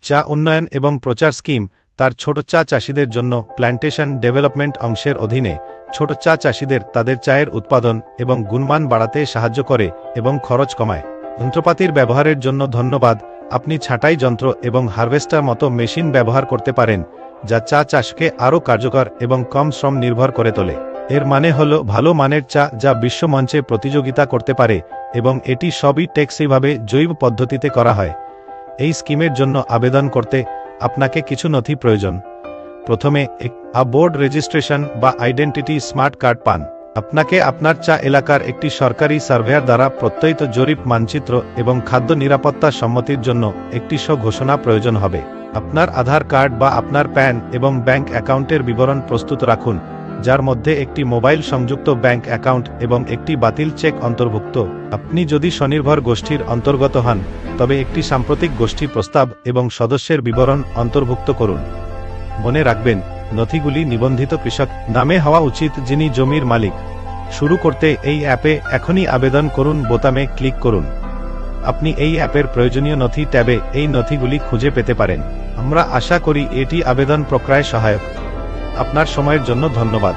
চা উন্নয়ন এবং প্রচার স্কিম তার ছোট চা চাষিদের জন্য প্ল্যান্টেশন ডেভেলপমেন্ট অংশের অধীনে ছোট চা চাষিদের তাদের চায়ের উৎপাদন এবং গুণমান বাড়াতে সাহায্য করে এবং খরচ কমায়। যন্ত্রপাতির ব্যবহারের জন্য ধন্যবাদ। আপনি ছাঁটাই যন্ত্র এবং হারভেস্টার মতো মেশিন ব্যবহার করতে পারেন, যা চা চাষকে আরও কার্যকর এবং কম শ্রম নির্ভর করে তোলে। এর মানে হল ভালো মানের চা যা বিশ্বমঞ্চে প্রতিযোগিতা করতে পারে, এবং এটি সবই টেকসইভাবে জৈব পদ্ধতিতে করা হয়। এই স্কিমের জন্য আবেদন করতে আপনাকে কিছু নথি প্রয়োজন। প্রথমে বোর্ড রেজিস্ট্রেশন বা আইডেন্টিটি স্মার্ট কার্ড পান। আপনাকে আপনার চা এলাকার একটি সরকারি সার্ভেয়ার দ্বারা প্রত্যয়িত জরিপ মানচিত্র এবং খাদ্য নিরাপত্তা সম্মতির জন্য একটি ঘোষণা প্রয়োজন হবে। আপনার আধার কার্ড বা আপনার প্যান এবং ব্যাংক অ্যাকাউন্টের বিবরণ প্রস্তুত রাখুন, যার মধ্যে একটি মোবাইল সংযুক্ত ব্যাংক অ্যাকাউন্ট এবং একটি বাতিল চেক অন্তর্ভুক্ত। আপনি যদি স্বনির্ভর গোষ্ঠীর অন্তর্গত হন, তবে একটি সাম্প্রতিক গোষ্ঠী প্রস্তাব এবং সদস্যের বিবরণ অন্তর্ভুক্ত করুন। মনে রাখবেন, নথিগুলি নিবন্ধিত কৃষক নামে হওয়া উচিত, যিনি জমির মালিক। শুরু করতে এই অ্যাপে এখনই আবেদন করুন বোতামে ক্লিক করুন। আপনি এই অ্যাপের প্রয়োজনীয় নথি ট্যাবে এই নথিগুলি খুঁজে পেতে পারেন। আমরা আশা করি এটি আবেদন প্রক্রিয়ায় সহায়ক। আপনার সময়ের জন্য ধন্যবাদ।